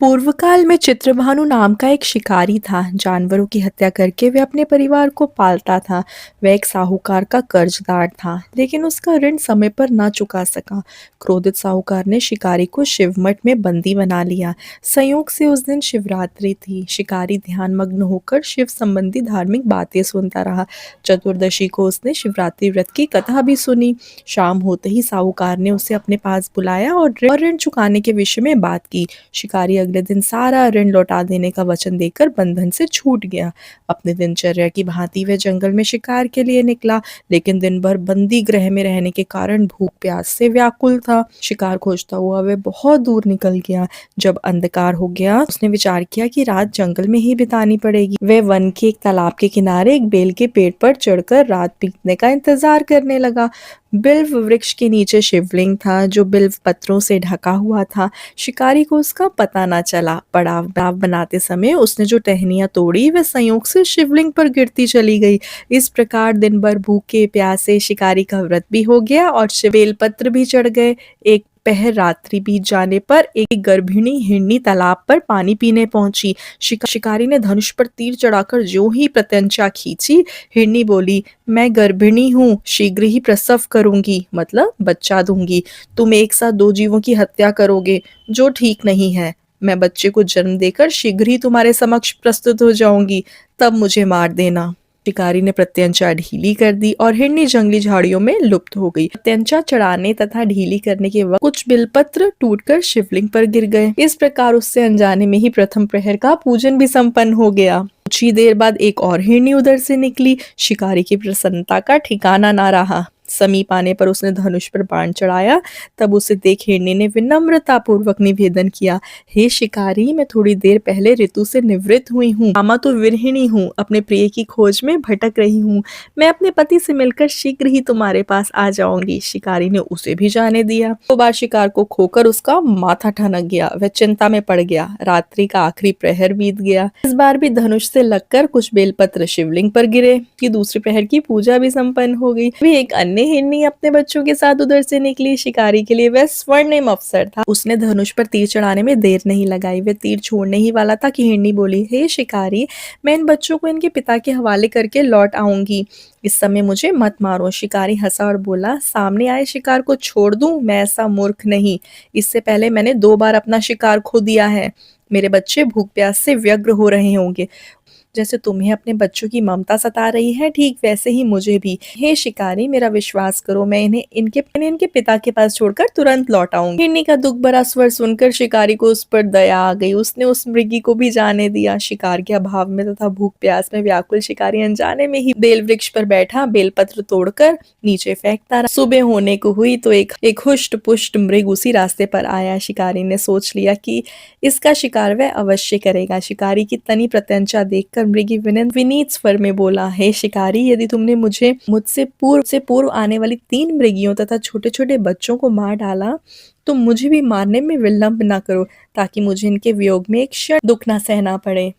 पूर्व काल में चित्रभानु नाम का एक शिकारी था। जानवरों की हत्या करके वह अपने परिवार को पालता था। वह एक साहूकार का कर्जदार था, लेकिन उसका ऋण समय पर ना चुका सका। क्रोधित साहूकार ने शिकारी को शिवमठ में बंदी बना लिया। संयोग से उस दिन शिवरात्रि थी। शिकारी ध्यानमग्न होकर शिव संबंधी धार्मिक बातें सुनता रहा। चतुर्दशी को उसने शिवरात्रि व्रत की कथा भी सुनी। शाम होते ही साहूकार ने उसे अपने पास बुलाया और ऋण चुकाने के विषय में बात की। शिकारी अगले दिन सारा ऋण लौटा देने का वचन देकर बंधन से छूट गया। अपने दिनचर्या की भांति वह जंगल में शिकार के लिए निकला, लेकिन दिन भर बंदी गृह में रहने के कारण भूख प्यास से व्याकुल था। शिकार खोजता हुआ वह बहुत दूर निकल गया। जब अंधकार हो गया, उसने विचार किया कि रात जंगल में ही बितानी पड़ेगी। वह वन के एक तालाब के किनारे एक बेल के पेड़ पर चढ़कर रात बीतने का इंतजार करने लगा। बिल्व वृक्ष के नीचे शिवलिंग था, जो बिल्व पत्रों से ढका हुआ था। शिकारी को उसका पता न चला। पड़ाव बनाते समय उसने जो टहनियां तोड़ी, वह संयोग से शिवलिंग पर गिरती चली गई। इस प्रकार दिन भर भूखे प्यासे शिकारी का व्रत भी हो गया और बेलपत्र भी चढ़ गए। एक पहर रात्रि बीत जाने पर एक गर्भिणी हिरनी तालाब पर पानी पीने पहुंची। शिकारी ने धनुष पर तीर चढ़ाकर जो ही प्रत्यंचा खींची, हिरनी बोली, मैं गर्भिणी हूँ, शीघ्र ही प्रसव करूंगी, मतलब बच्चा दूंगी। तुम एक साथ दो जीवों की हत्या करोगे, जो ठीक नहीं है। मैं बच्चे को जन्म देकर शीघ्र ही तुम्हारे समक्ष प्रस्तुत हो जाऊंगी, तब मुझे मार देना। शिकारी ने प्रत्यंचा ढीली कर दी और हिरनी जंगली झाड़ियों में लुप्त हो गई। प्रत्यंचा चढ़ाने तथा ढीली करने के वक्त कुछ बिलपत्र टूटकर शिवलिंग पर गिर गए। इस प्रकार उससे अनजाने में ही प्रथम प्रहर का पूजन भी संपन्न हो गया। कुछ ही देर बाद एक और हिरनी उधर से निकली। शिकारी की प्रसन्नता का ठिकाना ना रहा। समीप आने पर उसने धनुष पर बाण चढ़ाया। तब उसे देख हिरनी ने विनम्रता पूर्वक निवेदन किया, हे शिकारी, मैं थोड़ी देर पहले ऋतु से निवृत्त हुई हूँ। मामा तो विरहिणी हूँ, अपने प्रिय की खोज में भटक रही हूँ। मैं अपने पति से मिलकर शीघ्र ही तुम्हारे पास आ जाऊंगी। शिकारी ने उसे भी जाने दिया। 2 बार शिकार को खोकर उसका माथा ठनक गया। वह चिंता में पड़ गया। रात्रि का आखिरी प्रहर बीत गया। इस बार भी धनुष से लगकर कुछ बेलपत्र शिवलिंग पर गिरे कि दूसरे प्रहर की पूजा भी संपन्न हो गई। भी एक अन्य हिरनी अपने बच्चों के साथ उधर से निकली। शिकारी के लिए वह स्वर्णिम अवसर था। उसने धनुष पर तीर चढ़ाने में देर नहीं लगाई। वह तीर छोड़ने ही वाला था कि हिरनी बोली, हे शिकारी, मैं इन बच्चों को इनके पिता के हवाले करके लौट आऊंगी। इस समय मुझे मत मारो। शिकारी हंसा और बोला, सामने आए शिकार को छोड़ दूं? मैं ऐसा मूर्ख नहीं। इससे पहले मैंने 2 बार अपना शिकार खो दिया है। मेरे बच्चे भूख प्यास से व्यग्र हो रहे होंगे। जैसे तुम्हें अपने बच्चों की ममता सता रही है, ठीक वैसे ही मुझे भी। हे शिकारी, मेरा विश्वास करो, मैं इन्हें इनके पिता के पास छोड़कर तुरंत लौट आऊंगी। हिरनी का दुख भरा स्वर सुनकर शिकारी को उस पर दया आ गई। उसने उस मृगी को भी जाने दिया। शिकार के अभाव में तथा भूख प्यास में व्याकुल शिकारी अनजाने में ही बेल वृक्ष पर बैठा बेलपत्र तोड़कर नीचे फेंकता रहा। सुबह होने को हुई तो एक हुष्ट पुष्ट मृग उसी रास्ते पर आया। शिकारी ने सोच लिया कि इसका शिकार वह अवश्य करेगा। शिकारी की तनी प्रत्यंचा देखकर मृगी विनीत स्वर में बोला, हे शिकारी, यदि तुमने मुझसे पूर्व आने वाली 3 मृगियों तथा छोटे छोटे बच्चों को मार डाला, तो मुझे भी मारने में विलंब न करो, ताकि मुझे इनके वियोग में एक क्षण दुख न सहना पड़े।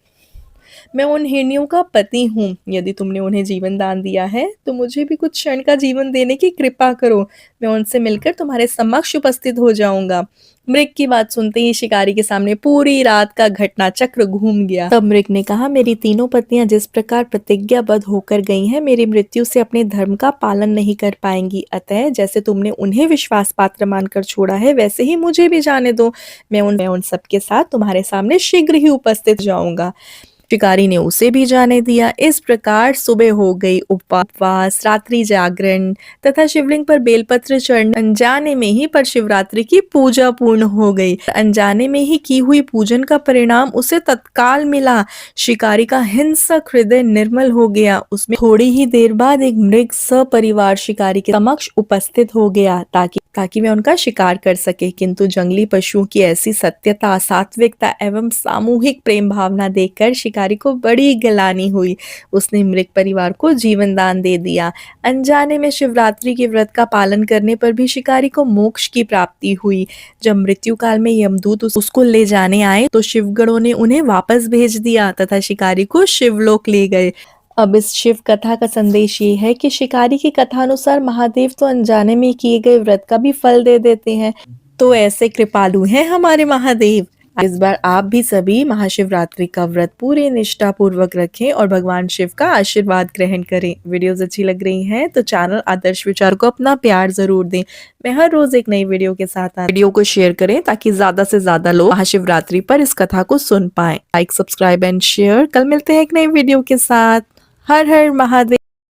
मैं उन हिरनियों का पति हूँ। यदि तुमने उन्हें जीवन दान दिया है, तो मुझे भी कुछ क्षण का जीवन देने की कृपा करो। मैं उनसे मिलकर तुम्हारे समक्ष उपस्थित हो जाऊंगा। मृग की बात सुनते ही शिकारी के सामने पूरी रात का घटना चक्र घूम गया। तब मृग ने कहा, मेरी तीनों पत्नियां जिस प्रकार प्रतिज्ञाबद्ध होकर गई हैं, मेरी मृत्यु से अपने धर्म का पालन नहीं कर पाएंगी। अतः जैसे तुमने उन्हें विश्वास पात्र मानकर छोड़ा है, वैसे ही मुझे भी जाने दो। मैं उन सबके साथ तुम्हारे सामने शीघ्र ही उपस्थित जाऊंगा। शिकारी ने उसे भी जाने दिया। इस प्रकार सुबह हो गई। उपवास, रात्रि जागरण तथा शिवलिंग पर बेलपत्र चढ़ने अनजाने में ही पर शिवरात्रि की पूजा पूर्ण हो गई। अनजाने में ही की हुई पूजन का परिणाम उसे तत्काल मिला। शिकारी का हिंसक हृदय निर्मल हो गया। उसमें थोड़ी ही देर बाद एक मृग सपरिवार शिकारी के समक्ष उपस्थित हो गया, ताकि वह उनका शिकार कर सके। किंतु जंगली पशुओं की ऐसी सत्यता, सात्विकता एवं सामूहिक प्रेम भावना देखकर शिकारी को बड़ी गिलानी हुई। उसने मृग परिवार को जीवन दान दे दिया। अनजाने में शिवरात्रि के व्रत का पालन करने पर भी शिकारी को मोक्ष की प्राप्ति हुई। जब मृत्यु काल में यमदूत उसको ले जाने आए, तो शिवगणों ने उन्हें वापस भेज दिया तथा शिकारी को शिवलोक ले गए। अब इस शिव कथा का संदेश ये है कि शिकारी की कथा अनुसार महादेव तो अनजाने में किए गए व्रत का भी फल दे देते हैं। तो ऐसे कृपालु हैं हमारे महादेव। इस बार आप भी सभी महाशिवरात्रि का व्रत पूरी निष्ठा पूर्वक रखें और भगवान शिव का आशीर्वाद ग्रहण करें। वीडियोस अच्छी लग रही हैं तो चैनल आदर्श विचार को अपना प्यार जरूर दें। मैं हर रोज एक नई वीडियो के साथ वीडियो को शेयर करें ताकि ज्यादा से ज्यादा लोग महाशिवरात्रि पर इस कथा को सुन पाएं। Like, subscribe and share. कल मिलते हैं एक नई वीडियो के साथ। हर हर महादेव।